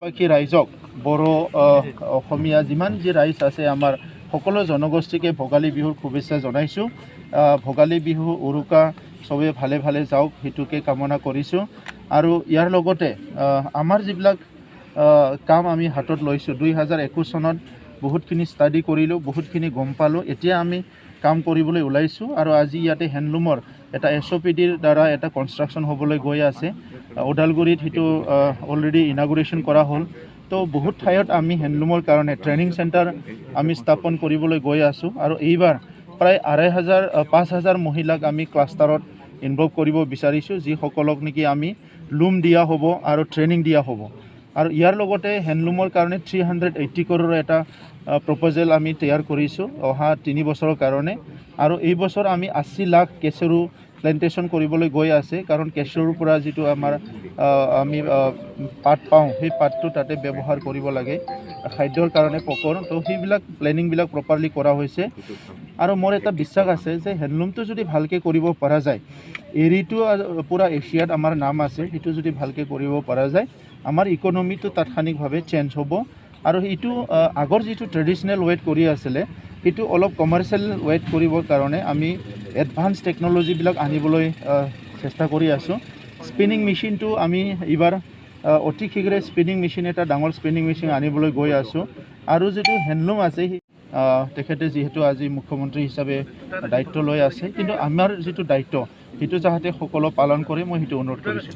বাকী ৰাইজক বড়ো অসমীয়া যিমান যি ৰাইজ আছে আমাৰ সকলো জনগোষ্ঠীকে ভোগালী বিহুৰ শুভেচ্ছা জনাইছোঁ। ভোগালী বিহু উৰুকা চবে ভালে ভালে যাওক সেইটোকে কামনা কৰিছোঁ। আৰু ইয়াৰ লগতে আমাৰ যিবিলাক কাম আমি হাতত লৈছোঁ 2021 চনত বহুতখিনি ষ্টাডি কৰিলোঁ, বহুতখিনি গম পালোঁ। এতিয়া আমি কাম কৰিবলৈ ওলাইছোঁ আৰু আজি ইয়াতে হেণ্ডলুমৰ এটা SOPDৰ দ্বাৰা এটা কনষ্ট্ৰাকশ্যন হ'বলৈ গৈ আছে। ওদালগুৰিত সেইটো অলৰেডি ইনাগুৰেশ্যন কৰা হ'ল। তো বহুত ঠাইত আমি হেণ্ডলুমৰ কাৰণে ট্ৰেইনিং চেণ্টাৰ আমি স্থাপন কৰিবলৈ গৈ আছোঁ আৰু এইবাৰ প্ৰায় 5,000 মহিলাক আমি ক্লাষ্টাৰত ইনভলভ কৰিব বিচাৰিছোঁ, যিসকলক নেকি আমি লুম দিয়া হ'ব আৰু ট্ৰেইনিং দিয়া হ'ব। আৰু ইয়াৰ লগতে হেণ্ডলুমৰ কাৰণে 380 crore এটা প্ৰপ'জেল আমি তৈয়াৰ কৰিছোঁ অহা 3 বছৰৰ কাৰণে। আৰু এই বছৰ আমি 80 লাখ কেচৰু প্লেণ্টেশ্যন কৰিবলৈ গৈ আছে, কাৰণ কেচৰুৰ পৰা যিটো আমাৰ আমি পাত পাওঁ সেই পাতটো তাতে ব্যৱহাৰ কৰিব লাগে খাদ্যৰ কাৰণে পকৰ। তো সেইবিলাক প্লেনিংবিলাক প্ৰপাৰলি কৰা হৈছে। আৰু মোৰ এটা বিশ্বাস আছে যে হেণ্ডলুমটো যদি ভালকৈ কৰিব পৰা যায়, এৰীটো পূৰা এছিয়াত আমাৰ নাম আছে, সেইটো যদি ভালকৈ কৰিব পৰা যায় আমাৰ ইকনমিটো তাৎক্ষণিকভাৱে চেঞ্জ হ'ব। আৰু সেইটো আগৰ যিটো ট্ৰেডিশ্যনেল ৱেত কৰি আছিলে সেইটো অলপ কমাৰ্চিয়েল ৱেত কৰিবৰ কাৰণে আমি এডভান্স টেকন'লজিবিলাক আনিবলৈ চেষ্টা কৰি আছোঁ। স্পিনিং মেচিনটো আমি এইবাৰ অতি শীঘ্ৰে স্পিনিং মেচিন এটা ডাঙৰ স্পিনিং মেচিন আনিবলৈ গৈ আছোঁ। আৰু যিটো হেণ্ডলুম আছে তেখেতে যিহেতু আজি মুখ্যমন্ত্ৰী হিচাপে দায়িত্ব লৈ আছে, কিন্তু আমাৰ যিটো দায়িত্ব সেইটো যাতে সকলো পালন কৰে মই সেইটো অনুৰোধ কৰিছোঁ।